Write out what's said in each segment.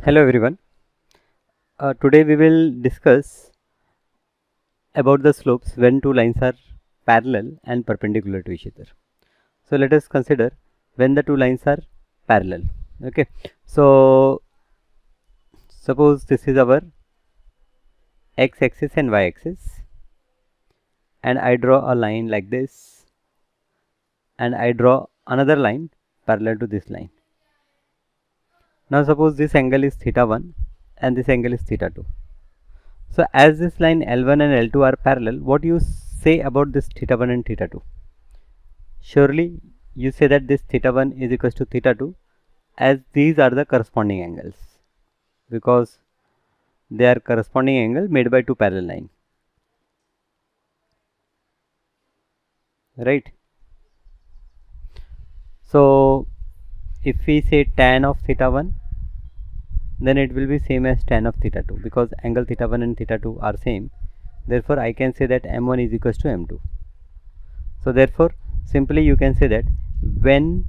Hello everyone. Today we will discuss about the slopes when two lines are parallel and perpendicular to each other. So let us consider when the two lines are parallel. Okay. So suppose this is our x-axis and y-axis, and I draw a line like this, and I draw another line parallel to this line. Now suppose this angle is theta 1 and this angle is theta 2. So as this line L1 and L2 are parallel, what do you say about this theta 1 and theta 2? Surely you say that this theta 1 is equals to theta 2, as these are the corresponding angles, because they are corresponding angle made by two parallel lines, right? So if we say tan of theta 1, then it will be same as tan of theta 2, because angle theta 1 and theta 2 are same. Therefore I can say that m1 is equals to m2. So therefore simply you can say that when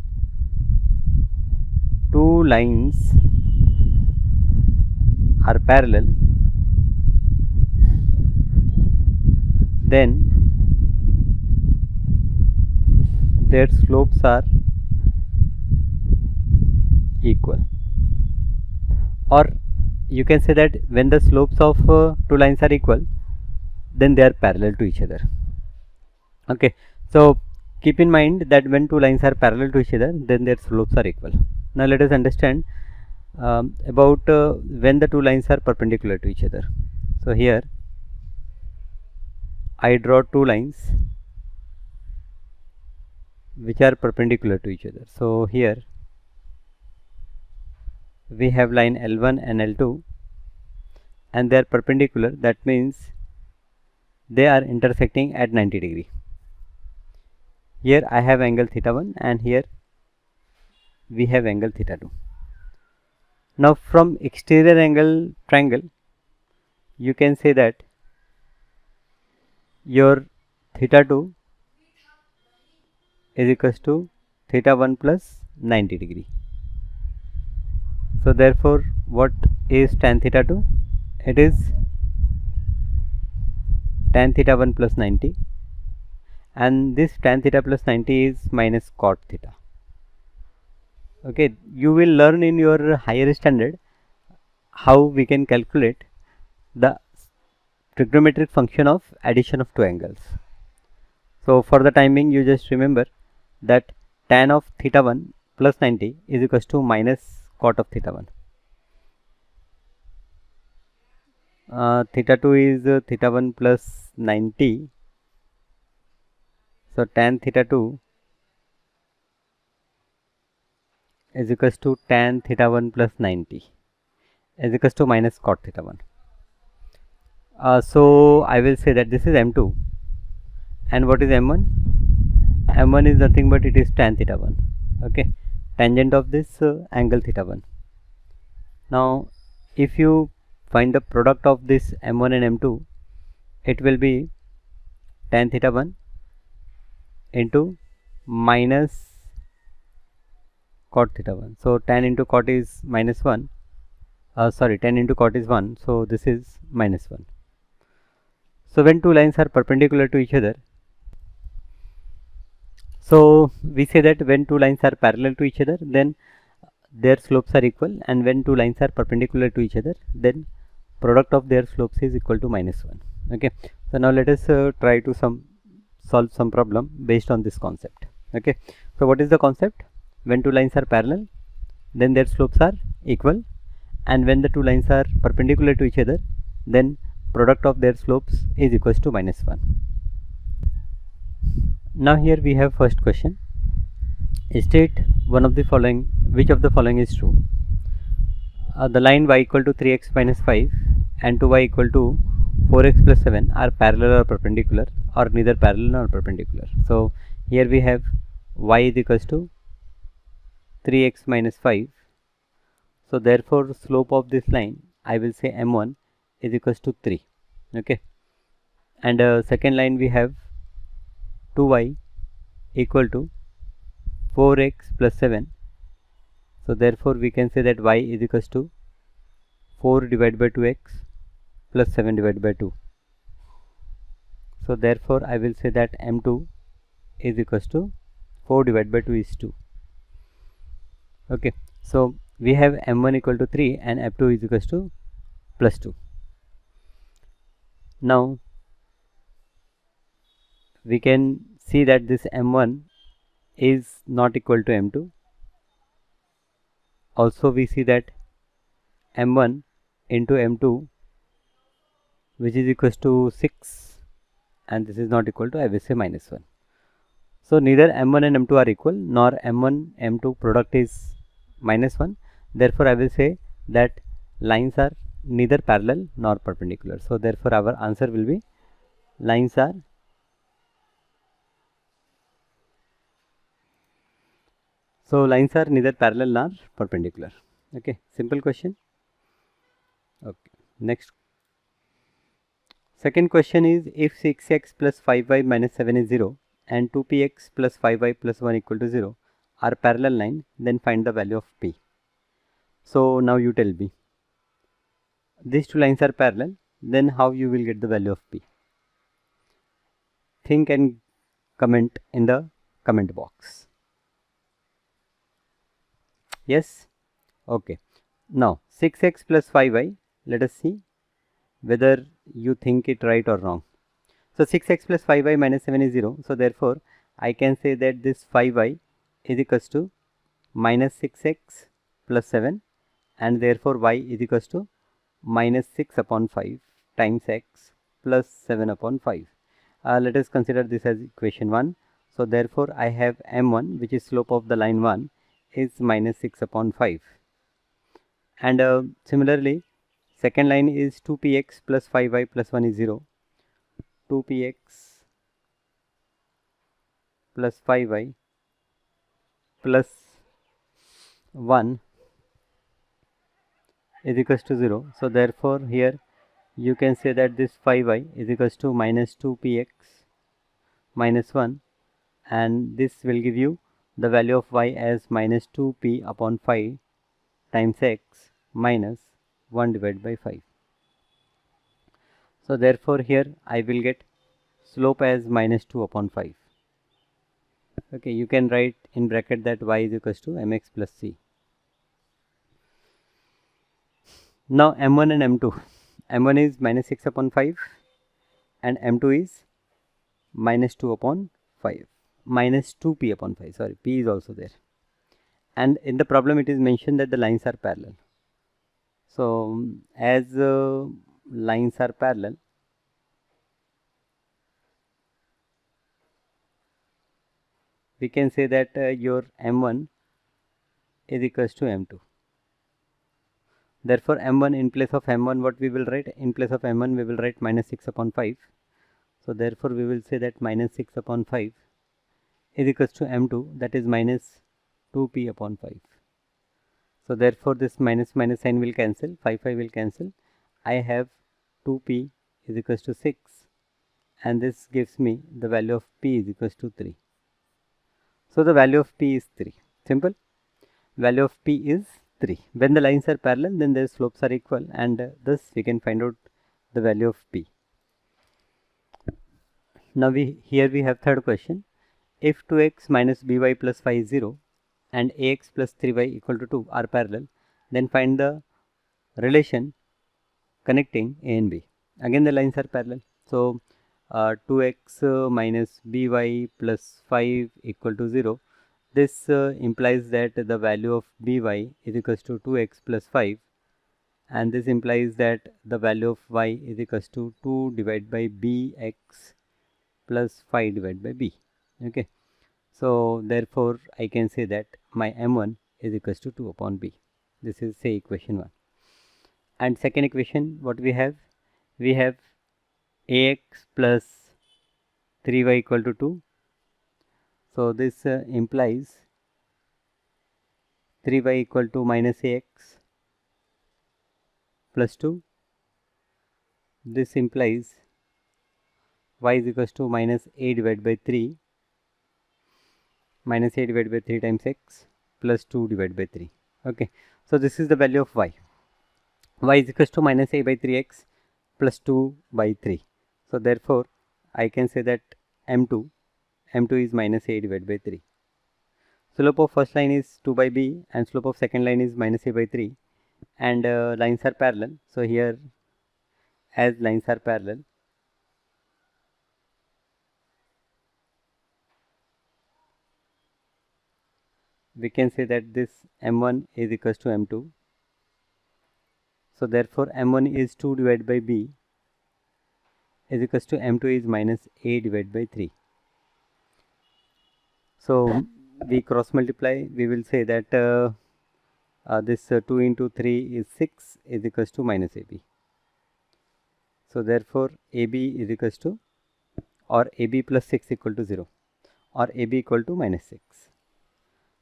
two lines are parallel, then their slopes are equal, or you can say that when the slopes of two lines are equal, then they are parallel to each other. Okay, so keep in mind that when two lines are parallel to each other, then their slopes are equal. Now let us understand about when the two lines are perpendicular to each other. So here I draw two lines which are perpendicular to each other. So here we have line L1 and L2, and they are perpendicular. That means they are intersecting at 90 degree. Here I have angle theta 1 and here we have angle theta 2. Now from exterior angle triangle, you can say that your theta 2 is equals to theta 1 plus 90 degree. So therefore what is tan theta 2? It is tan theta 1 plus 90, and this tan theta plus 90 is minus cot theta. Okay, you will learn in your higher standard how we can calculate the trigonometric function of addition of two angles. So for the time being, you just remember that tan of theta 1 plus 90 is equals to minus cot of theta 1. Theta 2 is theta 1 plus 90. So tan theta 2 is equals to tan theta 1 plus 90 is equals to minus cot theta 1. So I will say that this is m2, and what is m1? m1 is nothing but it is tan theta 1. Okay, tangent of this angle theta 1. Now if you find the product of this m1 and m2, it will be tan theta 1 into minus cot theta 1. So tan into cot is minus 1. Tan into cot is 1. So this is minus 1. So when two lines are perpendicular to each other, so we say that when two lines are parallel to each other, then their slopes are equal, and when two lines are perpendicular to each other, then product of their slopes is equal to minus 1. Okay, so now let us try to solve some problem based on this concept. Okay, so what is the concept? When two lines are parallel, then their slopes are equal, and when the two lines are perpendicular to each other, then product of their slopes is equals to minus 1. Now here we have first question. State one of the following, which of the following is true? The line y equal to 3x minus 5 and to y equal to 4x plus 7 are parallel or perpendicular, or neither parallel nor perpendicular. So here we have y is equals to 3x minus 5. So therefore slope of this line, I will say m1 is equals to 3. Okay, and second line we have 2y equal to 4x plus 7. So therefore we can say that y is equals to 4 divided by 2x plus 7 divided by 2. So therefore I will say that m2 is equals to 4 divided by 2 is 2. Okay, so we have m1 equal to 3 and m2 is equals to plus 2. Now we can see that this m1 is not equal to m2. Also we see that m1 into m2, which is equals to 6, and this is not equal to, I will say, minus 1. So neither m1 and m2 are equal, nor m1 m2 product is minus 1. Therefore I will say that lines are neither parallel nor perpendicular. So therefore our answer will be lines are neither parallel nor perpendicular. Okay, simple question. Okay, next. Second question is, if 6x plus 5y minus 7 is 0 and 2px plus 5y plus 1 equal to 0 are parallel line, then find the value of p. So now you tell me, these two lines are parallel, then how you will get the value of p? Think and comment in the comment box. Yes? Okay. Now 6x plus 5y, let us see whether you think it right or wrong. So 6x plus 5y minus 7 is 0. So therefore I can say that this 5y is equals to minus 6x plus 7, and therefore y is equals to minus 6 upon 5 times x plus 7 upon 5. Let us consider this as equation 1. So therefore I have m1, which is slope of the line 1, is minus 6 upon 5. And similarly, second line is 2px plus 5y plus 1 is 0. 2px plus 5y plus 1 is equals to 0. So therefore here you can say that this 5y is equals to minus 2px minus 1, and this will give you the value of y as minus 2p upon 5 times x minus 1 divided by 5. So therefore here I will get slope as minus 2 upon 5. Okay, you can write in bracket that y is equals to mx plus c. Now m1 and m2. m1 is minus 6 upon 5 and m2 is minus 2 upon 5. Minus 2p upon 5. Sorry, p is also there. And in the problem it is mentioned that the lines are parallel. So as lines are parallel, we can say that your m1 is equals to m2. Therefore m1, in place of m1, what we will write? In place of m1 we will write minus 6 upon 5. So therefore we will say that minus 6 upon 5 is equals to m2, that is minus 2p upon 5. So therefore this minus minus sign will cancel, 5 will cancel. I have 2p is equals to 6, and this gives me the value of p is equals to 3. So the value of p is 3. Simple. Value of p is 3. When the lines are parallel, then their slopes are equal, and thus we can find out the value of p. Now here we have third question. If 2x minus by plus 5 is 0 and ax plus 3y equal to 2 are parallel, then find the relation connecting a and b. Again the lines are parallel. So 2x minus by plus 5 equal to 0. This implies that the value of by is equals to 2x plus 5, and this implies that the value of y is equals to 2 divided by bx plus 5 divided by b. Okay, so therefore I can say that my m1 is equals to 2 upon b. This is, say, equation 1. And second equation, what we have ax plus 3y equal to 2. So this implies 3y equal to minus ax plus 2. This implies y is equals to minus a divided by 3, minus a divided by 3 times x plus 2 divided by 3. Okay, so this is the value of y. y is equals to minus a by 3x plus 2 by 3. So therefore I can say that m2 is minus a divided by 3. Slope of first line is 2 by b and slope of second line is minus a by 3, and lines are parallel. So here, as lines are parallel, we can say that this m1 is equals to m2. So therefore m1 is 2 divided by b is equals to m2 is minus a divided by 3. So we cross multiply, we will say that this 2 into 3 is 6 is equals to minus ab. So therefore ab is equals to, or ab plus 6 equal to 0, or ab equal to minus 6.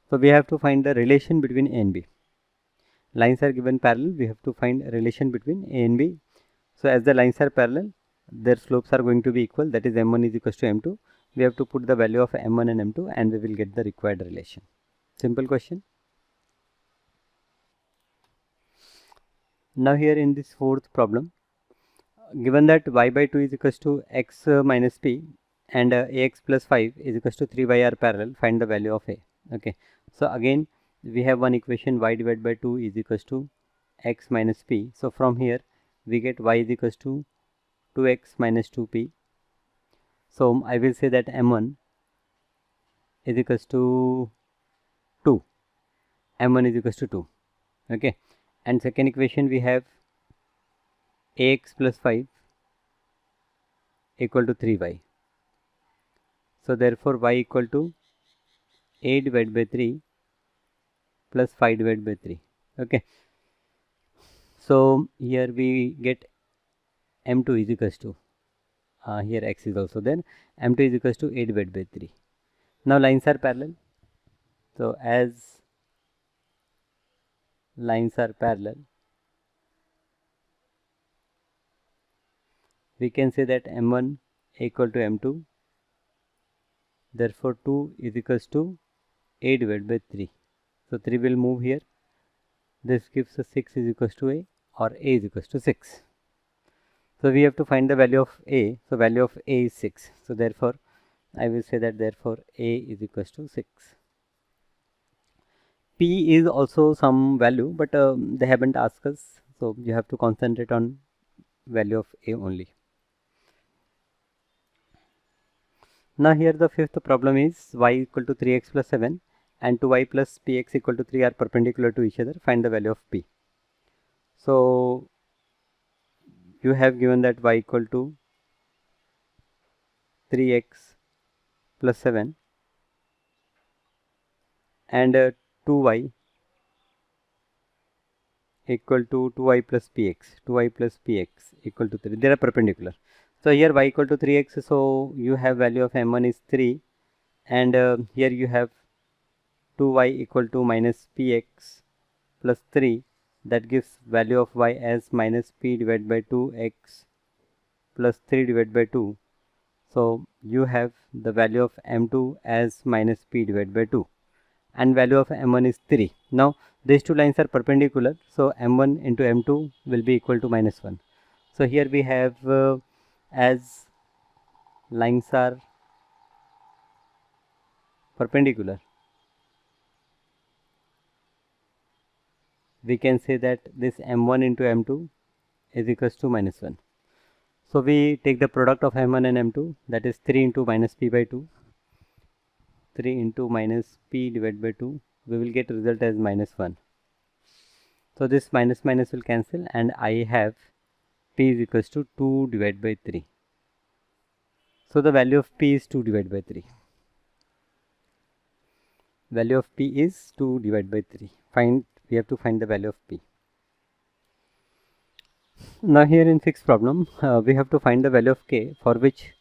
So we have to find the relation between a and b. Lines are given parallel, we have to find a relation between a and b. So as the lines are parallel, their slopes are going to be equal, that is m1 is equals to m2. We have to put the value of m1 and m2 and we will get the required relation. Simple question. Now here in this fourth problem, given that y by 2 is equals to x minus p and ax plus 5 is equals to 3y are parallel, find the value of a. Okay, so again we have one equation, y divided by 2 is equals to x minus p. So from here we get y is equals to 2x minus 2p. So I will say that m1 is equals to 2, m1 is equals to 2. Okay, and second equation we have ax plus 5 equal to 3y. So therefore y equal to a divided by 3 plus 5 divided by 3. Okay, so here we get m2 is equals to, here x is also there, m2 is equals to a divided by 3. Now lines are parallel, so as lines are parallel, we can say that m1 equal to m2, therefore 2 is equals to a divided by 3. So 3 will move here, this gives us 6 is equals to a, or a is equals to 6. So we have to find the value of a, so value of a is 6. So therefore I will say that therefore a is equals to 6. P is also some value, but they haven't asked us, so you have to concentrate on value of a only. Now here the fifth problem is y equal to 3x plus 7 and 2y plus px equal to 3 are perpendicular to each other, find the value of p. So you have given that y equal to 3x plus 7 and 2y equal to 2y plus px equal to 3. They are perpendicular. So here y equal to 3x, so you have value of m1 is 3, and here you have 2y equal to minus px plus 3, that gives value of y as minus p divided by 2x plus 3 divided by 2. So you have the value of m2 as minus p divided by 2 and value of m1 is 3. Now these two lines are perpendicular, so m1 into m2 will be equal to minus 1. So here we have as lines are perpendicular, we can say that this m1 into m2 is equals to minus 1. So we take the product of m1 and m2, that is 3 into minus p by 2, 3 into minus p divided by 2, we will get result as minus 1. So this minus minus will cancel and I have p is equals to 2 divided by 3. So the value of p is 2 divided by 3. Value of p is 2 divided by 3. We have to find the value of p. Now here in sixth problem, we have to find the value of k, for which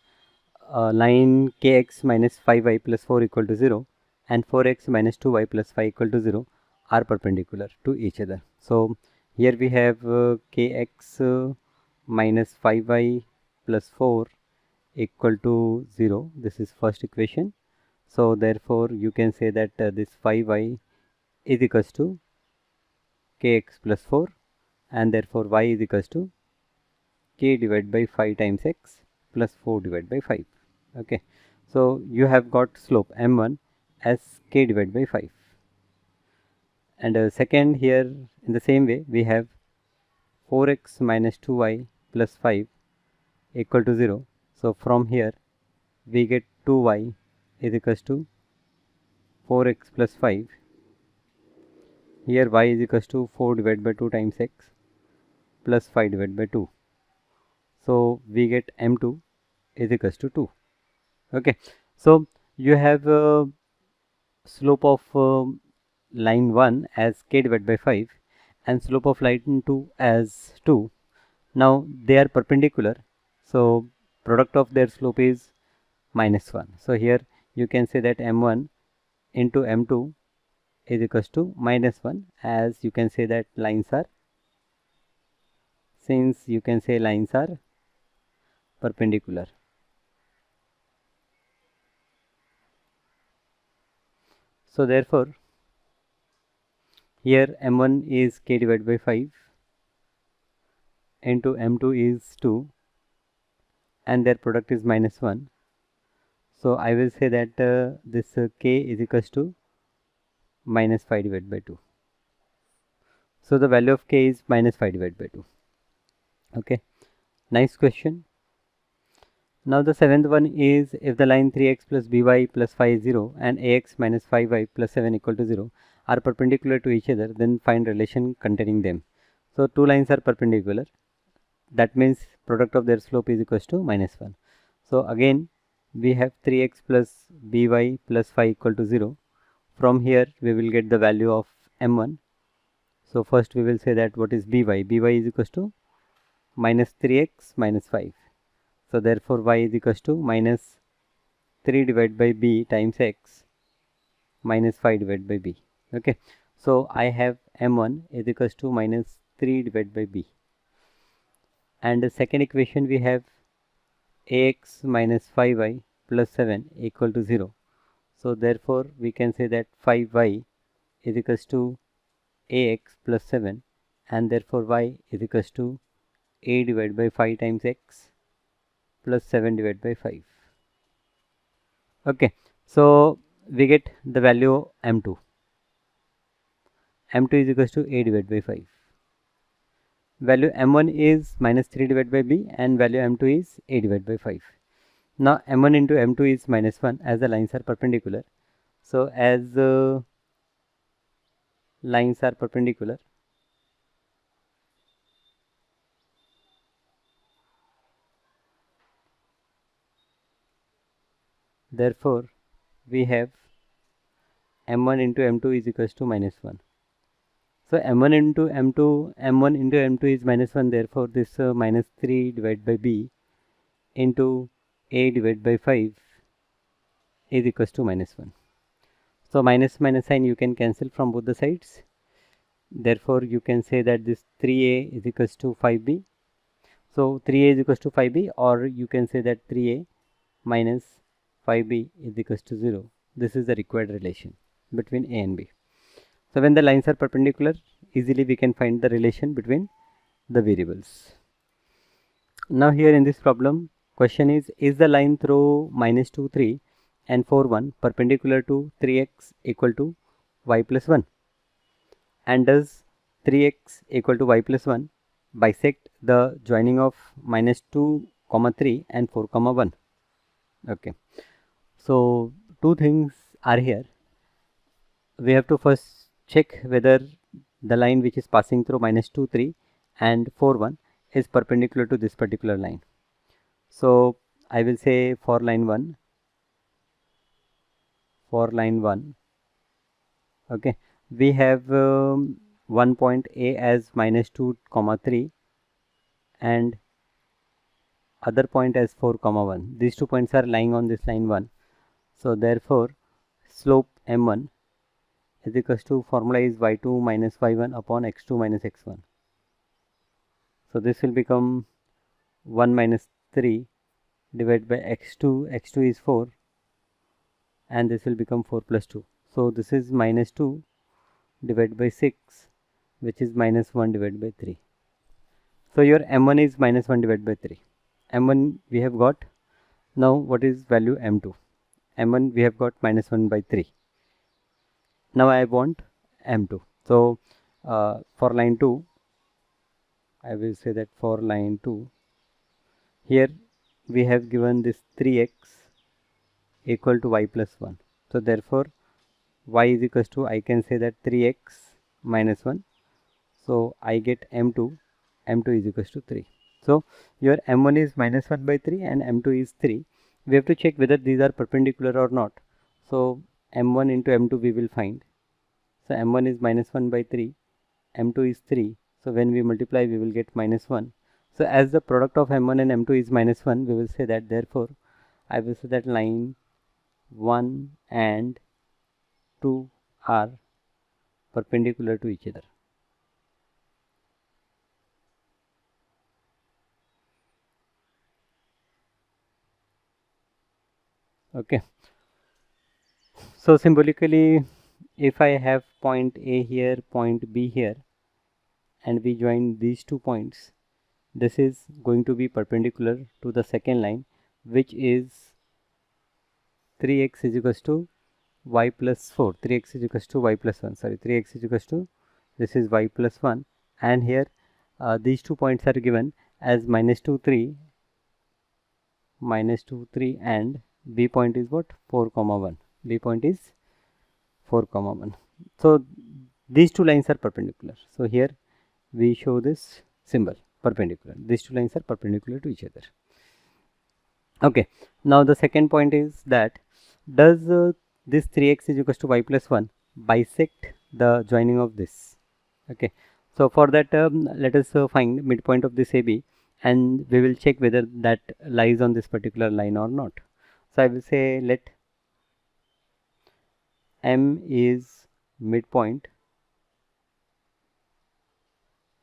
line kx minus 5y plus 4 equal to 0 and 4x minus 2y plus 5 equal to 0 are perpendicular to each other. So here we have kx minus 5y plus 4 equal to 0. This is first equation. So therefore you can say that this 5y is equals to kx plus 4, and therefore y is equals to k divided by 5 times x plus 4 divided by 5. Okay, so you have got slope m1 as k divided by 5. And second, here in the same way we have 4x minus 2y plus 5 equal to 0. So from here we get 2y is equals to 4x plus 5. Here y is equals to 4 divided by 2 times x plus 5 divided by 2. So we get m2 is equals to 2. Okay, so you have slope of line 1 as k divided by 5 and slope of line 2 as 2. Now they are perpendicular, so product of their slope is minus 1. So here you can say that m1 into m2 is equals to minus 1, as you can say that lines are, since you can say lines are perpendicular. So therefore here m1 is k divided by 5 into m2 is 2 and their product is minus 1. So I will say that this k is equals to minus 5 divided by 2. So the value of k is minus 5 divided by 2. Okay, nice question. Now the seventh one is, if the line 3x plus by plus 5 is 0 and ax minus 5y plus 7 equal to 0 are perpendicular to each other, then find relation containing them. So two lines are perpendicular, that means product of their slope is equals to minus 1. So again we have 3x plus by plus 5 equal to 0. From here we will get the value of m1. So first we will say that what is by is equals to minus 3x minus 5. So therefore y is equals to minus 3 divided by b times x minus 5 divided by b. Okay, so I have m1 is equals to minus 3 divided by b. And the second equation we have ax minus 5y plus 7 equal to 0. So therefore we can say that 5y is equals to ax plus 7, and therefore y is equals to a divided by 5 times x plus 7 divided by 5. Okay, so we get the value m2. m2 is equals to a divided by 5. Value m1 is minus 3 divided by b and value m2 is a divided by 5. Now m1 into m2 is minus 1, as the lines are perpendicular. So as lines are perpendicular, therefore we have m1 into m2 is equals to minus 1. So m1 into m2 is minus 1, therefore this minus 3 divided by b into a divided by 5 is equals to minus 1. So minus sign you can cancel from both the sides. Therefore you can say that this 3a is equals to 5b. So 3a is equals to 5b, or you can say that 3a minus 5b is equals to 0. This is the required relation between a and b. So when the lines are perpendicular, easily we can find the relation between the variables. Now here in this problem, question is the line through minus 2, 3 and 4, 1 perpendicular to 3x equal to y plus 1? And does 3x equal to y plus 1 bisect the joining of minus 2, 3 and 4, 1? Okay, so two things are here. We have to first check whether the line which is passing through minus 2, 3 and 4, 1 is perpendicular to this particular line. So I will say for line 1, okay, we have one point A as minus 2, 3 and other point as 4, 1. These 2 points are lying on this line 1. So therefore slope m1 is equals to, formula is y2 minus y1 upon x2 minus x1. So this will become 1 minus 3 divided by x2. x2 is 4 and this will become 4 plus 2. So this is minus 2 divided by 6, which is minus 1 divided by 3. So your m1 is minus 1 divided by 3. m1 we have got. Now what is value m2? m1 we have got minus 1 by 3. Now I want m2. So for line 2, I will say that for line 2, here we have given this 3x equal to y plus 1. So therefore y is equals to, I can say that 3x minus 1. So I get m2 is equals to 3. So your m1 is minus 1 by 3 and m2 is 3. We have to check whether these are perpendicular or not. So m1 into m2 we will find. So m1 is minus 1 by 3, m2 is 3. So when we multiply we will get minus 1. So as the product of m1 and m2 is minus 1, we will say that therefore I will say that line 1 and 2 are perpendicular to each other. Okay. So symbolically, if I have point A here, point B here, and we join these 2 points, this is going to be perpendicular to the second line, which is 3x is equals to y plus 4. 3x is equals to y plus 1. Sorry, 3x is equals to, this is y plus 1. And here these 2 points are given as minus 2, 3, and B point is what? 4, 1. B point is 4, 1. So these 2 lines are perpendicular. So here we show this symbol perpendicular. These 2 lines are perpendicular to each other. Okay. Now the second point is that does this 3x is equals to y plus 1 bisect the joining of this? Okay. So for that let us find midpoint of this AB, and we will check whether that lies on this particular line or not. So I will say let M is midpoint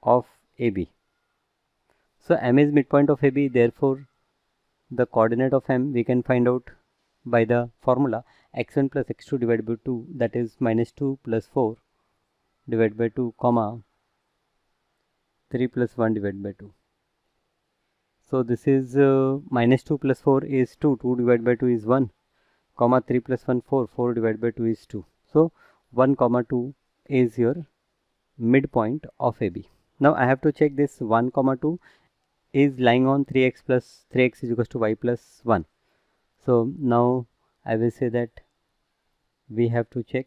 of AB. So M is midpoint of AB, therefore the coordinate of M we can find out by the formula x1 plus x2 divided by 2, that is minus 2 plus 4 divided by 2 comma 3 plus 1 divided by 2. So this is minus 2 plus 4 is 2, 2 divided by 2 is 1, comma 3 plus 1 4, 4 divided by 2 is 2. So 1 comma 2 is your midpoint of AB. Now I have to check this 1 comma 2 is lying on 3x plus 3x is equals to y plus 1. So now I will say that we have to check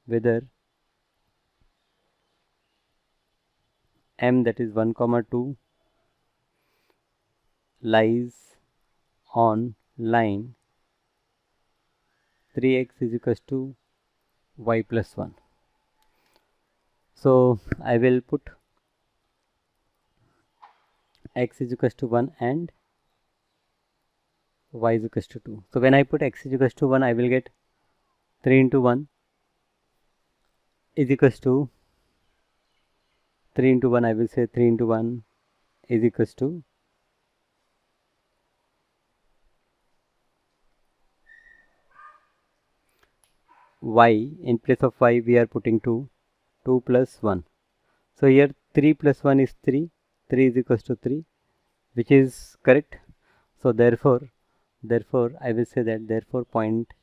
whether M, that is 1 comma 2, lies on line 3x is equals to y plus 1. So I will put x is equals to 1 and y is equals to 2. So when I put x is equals to 1, I will get 3 into 1 is equals to 3 into 1, I will say 3 into 1 is equals to y. In place of y we are putting 2 plus 1. So here 3 plus 1 is 3, 3 is equals to 3, which is correct. So therefore I will say that therefore point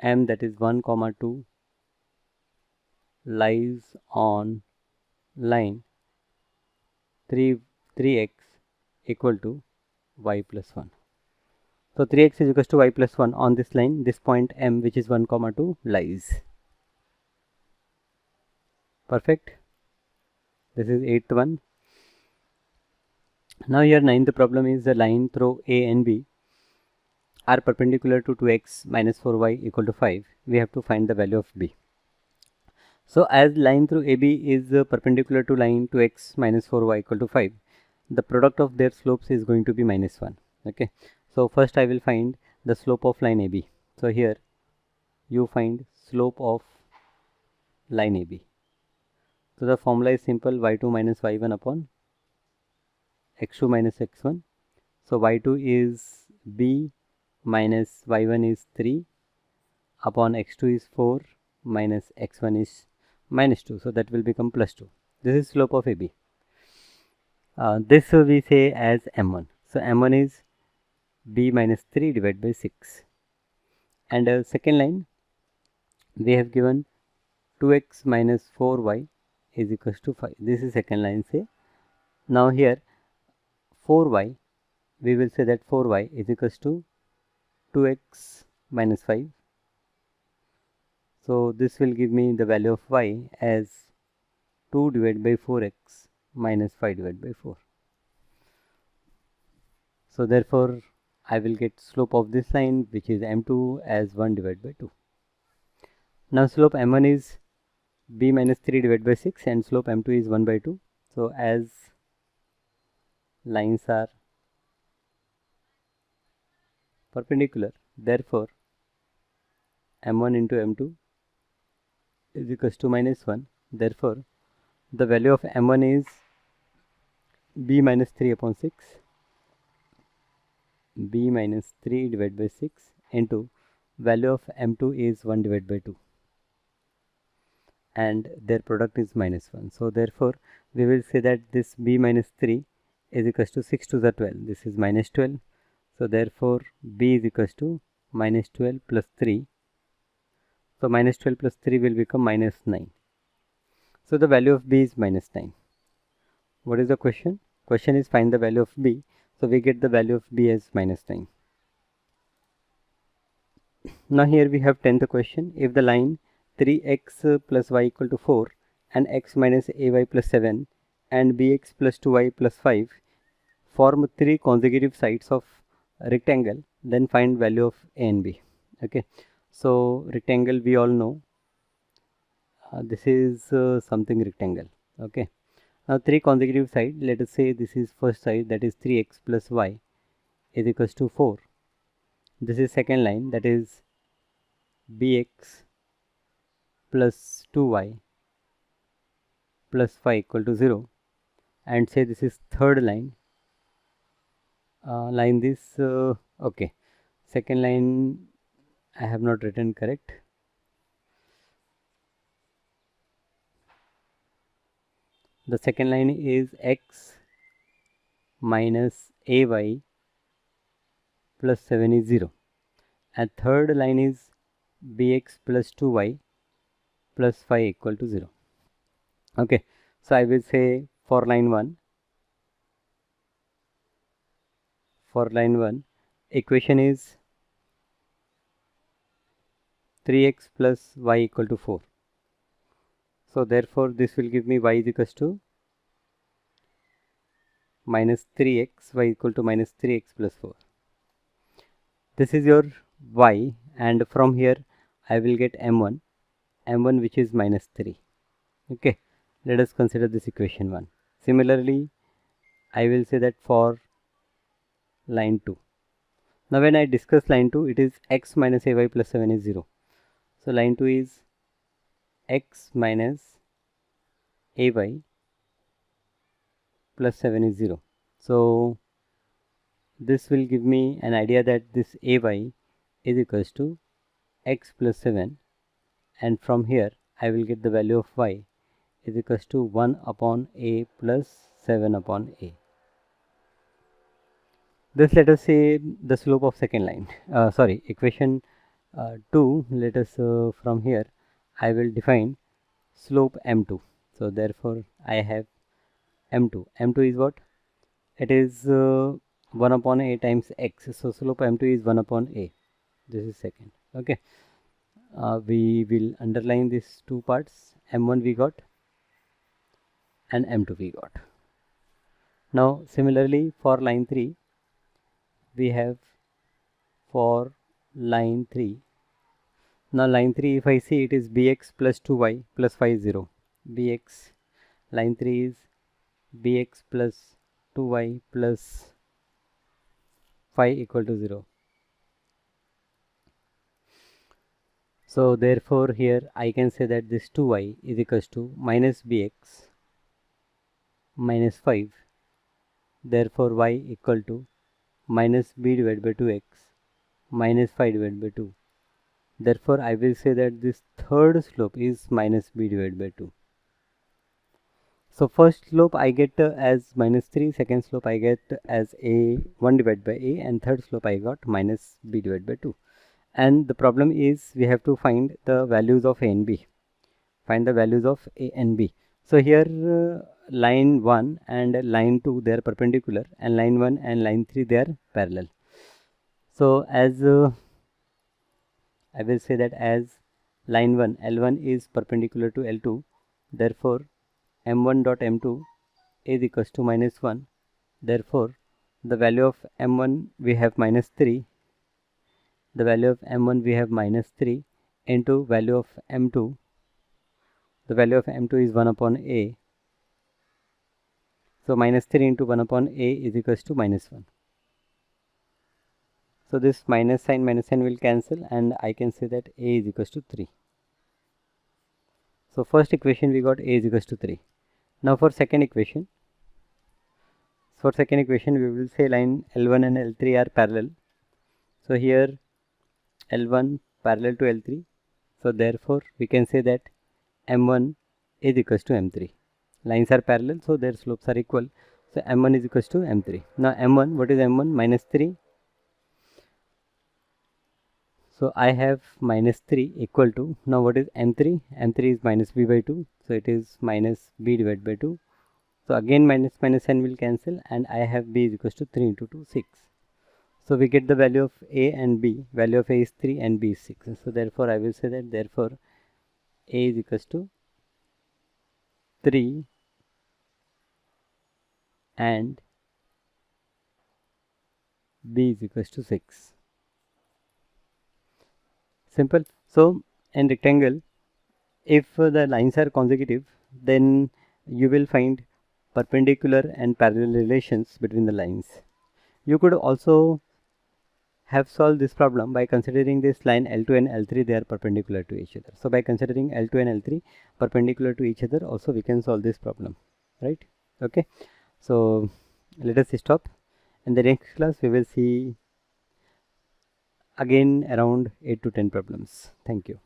M, that is 1 comma 2, lies on line 3x equal to y plus 1. So 3x is equals to y plus 1 on this line, this point M, which is 1 comma 2, lies. Perfect. This is 8th one. Now here 9th problem is the line through A and B are perpendicular to 2x minus 4y equal to 5. We have to find the value of B. So as line through AB is perpendicular to line 2x minus 4y equal to 5, the product of their slopes is going to be minus 1. Okay. So first I will find the slope of line AB. So here you find slope of line AB. So the formula is simple, y2 minus y1 upon x2 minus x1. So y2 is b minus y1 is 3 upon x2 is 4 minus x1 is minus 2, so that will become plus 2. This is slope of AB. This we say as m1. So m1 is b minus 3 divided by 6. And second line we have given 2x minus 4y is equals to 5. This is second line say. Now here 4y, we will say that 4y is equals to 2x minus 5. So this will give me the value of y as 2 divided by 4x minus 5 divided by 4. So therefore I will get slope of this line, which is m2, as 1 divided by 2. Now slope m1 is b minus 3 divided by 6 and slope m2 is 1 by 2. So as lines are perpendicular, therefore m1 into m2 is equals to minus 1. Therefore the value of m1 is b minus 3 upon 6, b minus 3 divided by 6 into value of m2 is 1 divided by 2, and their product is minus 1. So therefore we will say that this b minus 3 is equals to 6 to the 12. This is minus 12. So therefore b is equals to minus 12 plus 3. So minus 12 plus 3 will become minus 9. So the value of b is minus 9. What is the question? Question is find the value of b. So we get the value of b as minus 9. Now here we have 10th question. If the line 3x plus y equal to 4 and x minus ay plus 7 and bx plus 2y plus 5 form 3 consecutive sides of a rectangle, then find value of a and b. Okay, so rectangle we all know, this is something rectangle. Okay, now 3 consecutive side, let us say this is first side, that is 3x plus y is equals to 4. This is second line, that is bx plus 2y plus 5 equal to 0, and say this is third line, line this, okay, second line I have not written correct. The second line is x minus ay plus 7 is 0, and third line is bx plus 2y plus 5 equal to 0. Okay, so I will say for line 1, equation is 3x plus y equal to 4. So therefore this will give me y is equals to minus 3x, y equal to minus 3x plus 4. This is your y, and from here I will get m1 which is minus 3. Okay, let us consider this equation 1. Similarly I will say that for line 2. Now when I discuss line 2, it is x minus ay plus 7 is 0. So line 2 is x minus ay plus 7 is 0. So this will give me an idea that this ay is equals to x plus 7, and from here I will get the value of y is equals to 1 upon a plus 7 upon a. This, let us say, the slope of second line, equation 2. Let us from here I will define slope m2. So therefore I have m2. m2 is what? It is 1 upon a times x. So slope m2 is 1 upon a. This is second. Okay, we will underline these two parts. m1 we got and m2 we got. Now similarly for line 3, we have for line 3. Now line 3, if I see, it is bx plus 2y plus 5 0. Bx, line 3 is bx plus 2y plus 5 equal to 0. So therefore here I can say that this 2y is equals to minus bx minus 5. Therefore y equal to minus b divided by 2x minus 5 divided by 2. Therefore, I will say that this third slope is minus b divided by 2. So first slope I get as minus 3, second slope I get as a 1 divided by a, and third slope I got minus b divided by 2. And the problem is we have to find the values of a and b. Find the values of a and b. So here line 1 and line 2 they are perpendicular, and line 1 and line 3 they are parallel. So as I will say that as line 1 L1 is perpendicular to L2, therefore m1 dot m2 is equals to minus 1. Therefore the value of m1 we have minus 3, the value of m1 we have minus 3 into value of m2. The value of m2 is 1 upon a. So minus 3 into 1 upon a is equals to minus 1. So this minus sign will cancel, and I can say that a is equals to 3. So first equation we got a is equals to 3. Now for second equation, we will say line L1 and L3 are parallel. So here L1 parallel to L3. So therefore we can say that M1 is equals to M3. Lines are parallel, so their slopes are equal. So M1 is equals to M3. Now M1, what is M1? Minus 3. So I have minus 3 equal to, now what is M3? M3 is minus b by 2. So it is minus b divided by 2. So again minus n will cancel, and I have b is equals to 3 into 2, 6. So we get the value of a and b. Value of a is 3 and b is 6. So therefore I will say that therefore a is equals to 3 and b is equals to 6. Simple. So in rectangle, if the lines are consecutive, then you will find perpendicular and parallel relations between the lines. You could also have solved this problem by considering this line L2 and L3 they are perpendicular to each other. So by considering L2 and L3 perpendicular to each other, also we can solve this problem, right? Okay, so let us stop. In the next class we will see again around 8 to 10 problems. Thank you.